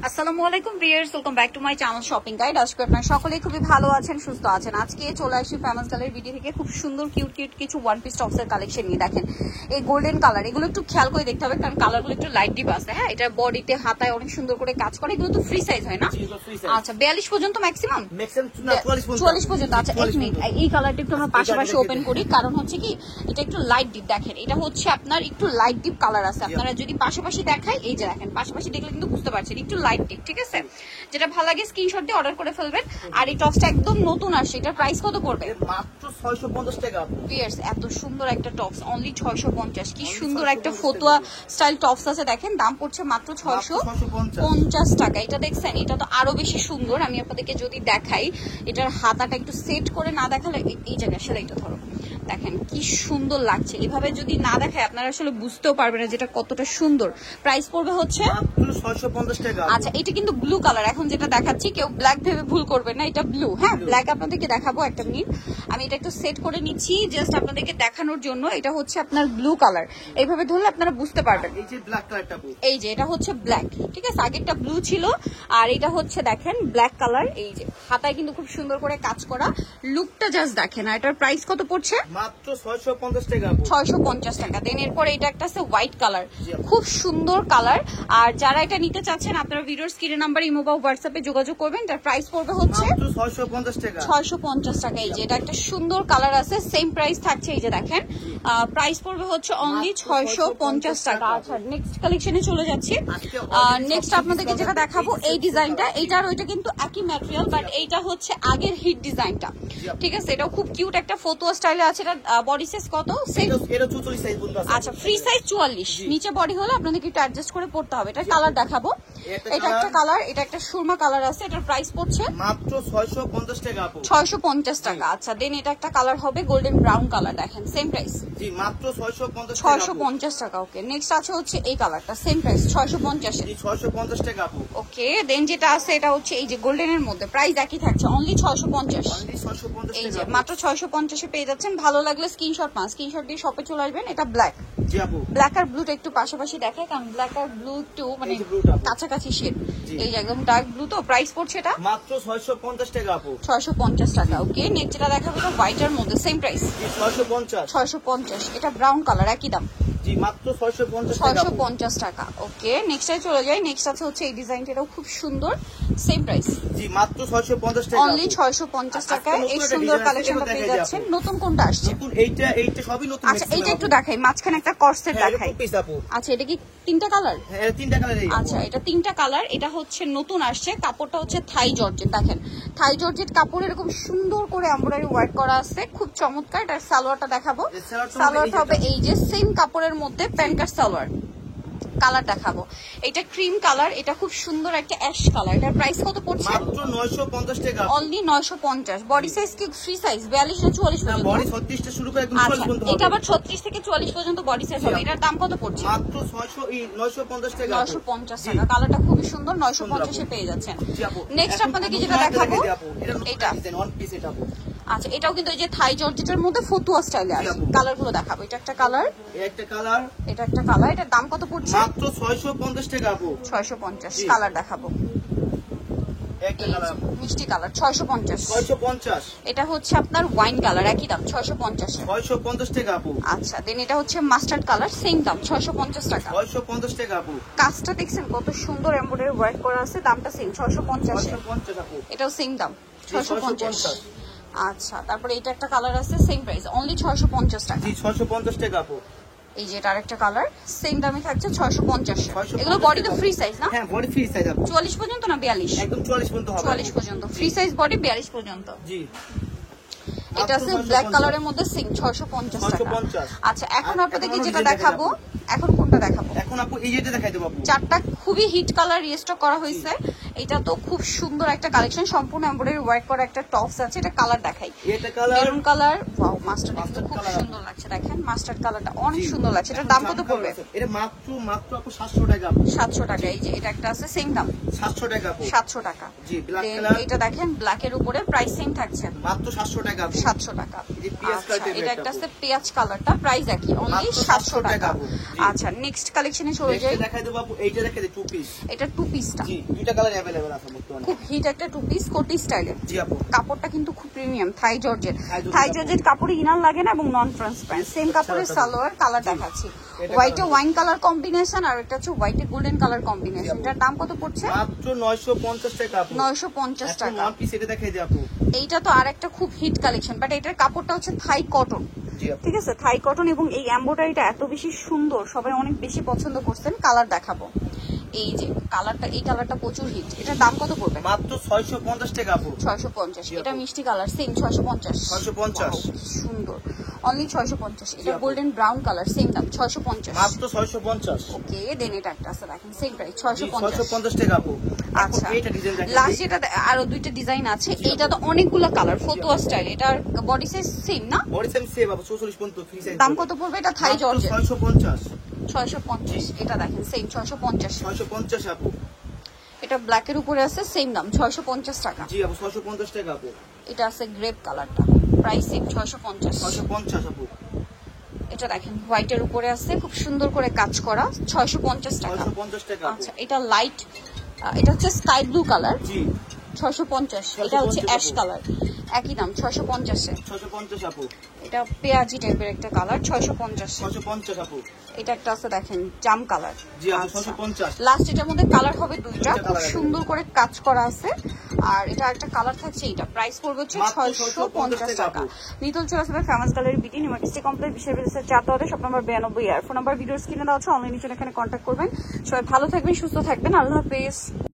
আসসালামু আলাইকুম viewers, welcome back to my channel shopping guide. আজকে আপনারা সকলেই খুবই ভালো আছেন, সুস্থ আছেন। আজকে চলে আসি ফেমাস গালের ভিডিও থেকে খুব সুন্দর কিউট কিছু ওয়ান পিস টপস এর কালেকশন নিয়ে। দেখেন এই গোল্ডেন কালার, এগুলো একটু খেয়াল করে দেখতে হবে কারণ কালারগুলো একটু লাইট ডিপ আছে। হ্যাঁ, এটা বডিতে হাতায় অনেক সুন্দর করে কাজ করে। এগুলো তো ফ্রি সাইজ হয় না? আচ্ছা, 42 পর্যন্ত ম্যাক্সিমাম 44 পর্যন্ত। আচ্ছা, এক মিনিট, এই কালারটা একটু আমরা পাশাপাশি ওপেন করি কারণ হচ্ছে কি এটা একটু লাইট ডিপ। দেখেন এটা হচ্ছে আপনার একটু লাইট ডিপ কালার আছে। আপনারা যদি পাশাপাশি দেখাই, এই যে দেখেন পাশাপাশি দেখলে কিন্তু বুঝতে পারছেন একটু লাইট ডিপ। ঠিক আছে, যেটা ভালো লাগে স্ক্রিনশট দিয়ে অর্ডার করে ফেলবেন। আর এই টপসটা একদম নতুন আসছে, এটার প্রাইস কত পড়বে? মাত্র 650 টাকা। ভিউয়ার্স, এত সুন্দর একটা টপস অনলি 650। কি সুন্দর একটা ফতুয়া স্টাইল টপস আছে, দেখেন দাম পড়ছে মাত্র 650 টাকা। এটা দেখছেন, এটা তো আরো বেশি সুন্দর। আমি আপনাদেরকে যদি দেখাই, এটার হাতাটা একটু সেট করে না দেখালে, এই জায়গায় সেলাইটা ধরো, দেখেন কি সুন্দর লাগছে। এভাবে যদি না দেখায় আপনারা আসলে বুঝতেও পারবেন না যেটা কতটা সুন্দর। প্রাইস পড়বে হচ্ছে মাত্র 650 টাকা। আচ্ছা, এটা কিন্তু ব্লু কালার। এখন যেটা দেখাচ্ছি কেউ ব্ল্যাক ভেবে ভুল করবেন না, এটা ব্লু। হ্যাঁ, ব্ল্যাক আপনাদেরকে দেখাবো, একটা মিনিট আমি এটা একটু সেট করে নিচ্ছি জাস্ট আপনাদেরকে দেখানোর জন্য। এটা হচ্ছে আপনার ব্লু কালার, এইভাবে ধরলে আপনারা বুঝতে পারবেন। এই যে ব্ল্যাক কালারটা, এই যে এটা হচ্ছে ব্ল্যাক, ঠিক আছে, আগেরটা ব্লু ছিল আর এটা হচ্ছে দেখেন ব্ল্যাক কালার। এই যে হাতায় কিন্তু খুব সুন্দর করে কাজ করা, লুকটা জাস্ট দেখেন। আর এটার প্রাইস কত পড়ছে? মাত্র 650 টাকা। 650 টাকা। দেন এরপরে এটা একটা আছে হোয়াইট কালার, খুব সুন্দর কালার। আর যারা এটা নিতে চাচ্ছেন আপনারা ভিডিওর স্ক্রিনের নাম্বার ইমো বা হোয়াটসঅ্যাপে যোগাযোগ করবেন। তার প্রাইস পড়বে হচ্ছে মাত্র 650 টাকা। 650 টাকা। এই যে এটা একটা সুন্দর কালার আছে, সেম প্রাইস থাকছে। এই যে দেখেন প্রাইস পড়বে হচ্ছে অনলি 650 টাকা। আচ্ছা, নেক্সট কালেকশনে চলে যাচ্ছি। নেক্সট আপনাদেরকে যেটা দেখাবো এই ডিজাইনটা, এইটার ওইটা কিন্তু একই ম্যাটেরিয়াল বাট এইটা হচ্ছে আগের হিট ডিজাইনটা। ঠিক আছে, এটাও খুব কিউট একটা ফতুয়া স্টাইলে আছে। এটা বডি সাইজ কত? এটা 44 সাইজ পর্যন্ত আছে। আচ্ছা, ফ্রি সাইজ 44। নিচে বডি হলে আপনাদেরকে একটু অ্যাডজাস্ট করে পড়তে হবে। এটা কালার দেখাবো, এটা একটা কালার, এটা একটা সুরমা কালার আছে। এটার প্রাইস পড়ছে মাত্র 650 টাকা আপু। 650 টাকা। আচ্ছা, দেন এটা একটা কালার হবে গোল্ডেন ব্রাউন কালার, দেখেন সেম প্রাইস। জি, মাত্র 650 টাকা। 650 টাকা। ওকে, নেক্সট আছে হচ্ছে এই কালারটা, সেম প্রাইস 650 এ। জি, 650 টাকা আপু। ওকে, দেন যেটা আছে এটা হচ্ছে এই যে গোল্ডেনের মধ্যে, প্রাইস একই থাকছে অনলি 650। অনলি 650 এই যে টাকা। মাত্র 650 এ পেয়ে যাচ্ছেন। ভালো লাগলে স্ক্রিনশট পান, স্ক্রিনশট দিয়ে শপে চলে আসবেন। এটা ব্ল্যাক, জি আপু। ব্ল্যাক আর ব্লুটা একটু পাশাপাশি দেখায় কারণ ব্ল্যাক আর ব্লু একটু মানে কাছাকাছি শেড। এই যে একদম ডার্ক ব্লু। তো প্রাইস পড়ছে এটা মাত্র 650 টাকা আপু। 650 টাকা। ওকে, নেক্সট যেটা দেখাবো এটা হোয়াইটের মধ্যে, সেম প্রাইস জি, 650। 650। এটা ব্রাউন কালার, একই দাম, জি, মাত্র 650 টাকা। 650 টাকা। ওকে, নেক্সটে চলে যাই। নেক্সট আছে হচ্ছে এই ডিজাইনটা, এটাও খুব সুন্দর, সেম প্রাইস জি, মাত্র 650 টাকা। অনলি 650 টাকায় এই সুন্দর কালেকশনটা পেয়ে যাচ্ছেন। নতুন কোনটা আসছে? নতুন এইটা সবই নতুন। আচ্ছা, এইটা একটু দেখাই, মাঝখানে একটা কর্সেট দেখাই। আচ্ছা, এটা কি তিনটা কালার? হ্যাঁ, তিনটা কালার। আচ্ছা, এটা তিনটা কালার। এটা হচ্ছে নতুন আসছে, কাপড়টা হচ্ছে থাই জর্জেট। দেখেন থাই জর্জেট কাপড়, এরকম সুন্দর করে এমব্রয়ডারি ওয়ার্ক করা আছে, খুব চমৎকার। এটার সালোয়ারটা দেখাবো, সালোয়ারটা হবে এই যে সেম কাপড়ের মধ্যে প্যান্টার সালোয়ার। কালার দেখাবো, এটা ক্রিম কালার, এটা খুব সুন্দর একটা অ্যাশ কালার। এটার প্রাইস কত পড়ছে? মাত্র 950 টাকা। অনলি 950। বডি সাইজ কি ফ্রি সাইজ 42 না 44 পর্যন্ত? বডি 36 টা শুরু করে একদম 44 পর্যন্ত হবে। এটা আবার 36 থেকে 44 পর্যন্ত বডি সাইজ হবে। এটার দাম কত পড়ছে? মাত্র 950 টাকা। 950 টাকা। কালারটা খুবই সুন্দর, 950 এ পেয়ে যাচ্ছেন। নেক্সট আপনাদেরকে যেটা দেখাবো এটা ওয়ান পিস। এটা আপু আচ্ছা, এটাও কিন্তু এই যে থাই জর্জেটের মধ্যে ফতুয়া স্টাইলে আছে। কালারগুলো দেখাবো, এটা একটা কালার, একটা কালার, এটা একটা কালার। এটার দাম কত পড়ছে? মাত্র 650 টাকা আপু। 650। কালার দেখাবো, একটা কালার মিষ্টি কালার, 650। 650। এটা হচ্ছে আপনার ওয়াইন কালার, একই দাম 650 এ। 650 টাকা আপু। আচ্ছা, দেন এটা হচ্ছে মাস্টার্ড কালার, সেম দাম 650 টাকা। 650 টাকা আপু। কাজটা দেখছেন কত সুন্দর এমব্রয়ডারি ওয়ার্ক করা আছে, দামটা সেম 650 এ। 650 আপু। এটাও সেম দাম 650। আচ্ছা, তারপরে এটা একটা কালার আছে, সেম প্রাইস অনলি 650 টাকা। জি, 650 টাকা আপু। এই যে এটা আরেকটা কালার, সেম দামে থাকছে 650 এ। এগুলো বডি তো ফ্রি সাইজ না? হ্যাঁ, বডি ফ্রি সাইজ আপু। 44 পর্যন্ত না 42? একদম 44 পর্যন্ত হবে। 44 পর্যন্ত ফ্রি সাইজ বডি, 42 পর্যন্ত। জি, এটা আছে ব্ল্যাক কালারের মধ্যে, সেম 650 টাকা। 650। আচ্ছা, এখন আপনাদেরকে যেটা দেখাবো, এখন কোনটা দেখাবো? এখন আপু এই যেটা দেখাই দেব আপু। চারটা খুবই হিট কালার রিস্টক করা হয়েছে। এটা তো খুব সুন্দর একটা কালেকশন, সম্পূর্ণ এমব্রয়ডারি ওয়ার্ক করা একটা টপস আছে। এটা কালার দেখাই, এটা colour maroon colour. Wow, mustard Mustard খুব color। সুন্দর লাগছে, দেখেন মাস্টার্ড কালারটা অনেক সুন্দর লাগছে। এটার দাম কত পড়বে? এটা মাত্র আপু 700 টাকা আপু। 700 টাকা। এই যে এটা একটা আছে সেম দাম 700 টাকা আপু। 700 টাকা। জি, ব্ল্যাক Then কালার এটা দেখেন ব্ল্যাকের উপরে প্রাইস সেম থাকছে মাত্র 700 টাকা আপু। 700 টাকা। এই পেঁয়াজ আচ্ছা, কালারটা এটা একটা আছে পেঁয়াজ কালারটা, প্রাইস একই, অনলি মাত্র 700 টাকা। টাকা আপু। জি। আচ্ছা, নেক্সট কালেকশনে চলে যাই। নেক্সট দেখাই দেব আপু, এইটা দেখাই দেব 2 পিস। এটা টু পিসটা জি, দুইটা কালার अवेलेबल আছে বর্তমানে। খুব হিট একটা টু পিস কোটি স্টাইলে। জি আপু। কাপড়টা কিন্তু খুব প্রিমিয়াম, থাই জর্জেট। থাই জর্জেট থাই জর্জেট কাপড়ে ইনার লাগে না এবং নন ট্রান্সপারেন্ট। সেম কাপড়ের সালোয়ার, কালার দেখাচ্ছি। এটা হোয়াইটে colour। ওয়াইন কালার কম্বিনেশন আর এটা হচ্ছে হোয়াইটে গোল্ডেন কালার কম্বিনেশন। এটার দাম কত পড়ছে? মাত্র 950 টাকা আপু। 950 এখন টাকা। ওয়ান পিস এটা দেখাই দিই আপু। এইটা তো আরেকটা খুব হিট কালেকশন, বাট এটার কাপড়টা হচ্ছে থাই কটন। জি আপু। ঠিক আছে, থাই কটন এবং এই এমব্রয়ডারিটা এত বেশি সুন্দর, সবাই অনেক বেশি পছন্দ করছেন। কালার দেখাবো, এই যে কালারটা, এই কালারটা প্রচুর হিট। এটার দাম কত পড়বে? মাত্র 650 টাকা আপু। 650। জি এটা আপু। মিষ্টি কালার, সেম 650। 650 Wow, সুন্দর, অনলি 650। এটা আপু। গোল্ডেন ব্রাউন কালার, সেম দাম 650। মাত্র 650। ওকে, দেন এটা একটা আছে দেখেন, সেম প্রাইস জি, 650। 650 টাকা আপু। আচ্ছা, এখন এইটা ডিজাইন দেখাই লাস্ট দিই। যেটা আরো দুইটা ডিজাইন আছে। এইটা তো অনেকগুলো কালার, ফতুয়া স্টাইল। এটার বডি সাইজ সেম না? বডি সাইজ সেম আপু, 44 পর্যন্ত ফ্রি সাইজ। দাম কত পড়বে? এটা থাই জর্জেট 650। 650। এটা দেখেন সেম 650। 650 আপু। এটা ব্ল্যাকের উপরে আছে, সেম দাম 650 টাকা। জি আপু, 650 টাকা আপু। এটা আছে গ্রেপ কালারটা, প্রাইস সেম 650। 650 আপু। এটা দেখেন হোয়াইটের উপরে আছে, খুব সুন্দর করে কাজ করা, 650 টাকা। 650 টাকা আপু। আচ্ছা, এটা লাইট, এটা হচ্ছে স্কাই ব্লু কালার, জি, 650। এটা হচ্ছে 650 অ্যাশ আপু। কালার, একই দাম 650-এ। 650 আপু। এটা পেঁয়াজি টাইপের একটা কালার, 650। 650 আপু। এটা একটা আছে দেখেন জাম কালার। জি আপু, 650। লাস্ট এটার মধ্যে কালার হবে দুইটা, দুইটা খুব colour সুন্দর করে কাজ করা আছে। আর এটা একটা কালার থাকছে, এটা প্রাইস পড়বে হচ্ছে মাত্র 650 টাকা। টাকা। নিতল চলে আসবে ফেমাস গ্যালারি বিটি নিউমার্সিটি কমপ্লেক্স, বিশেষ বিদেশের 4 শপ নাম্বার 92 আর ফোন নাম্বার ভিডিওর স্ক্রিনে দেওয়া আছে, অনলাইনে এখানে কন্ট্যাক্ট করবেন। সবাই ভালো থাকবেন, সুস্থ থাকবেন, আল্লাহ হাফেজ।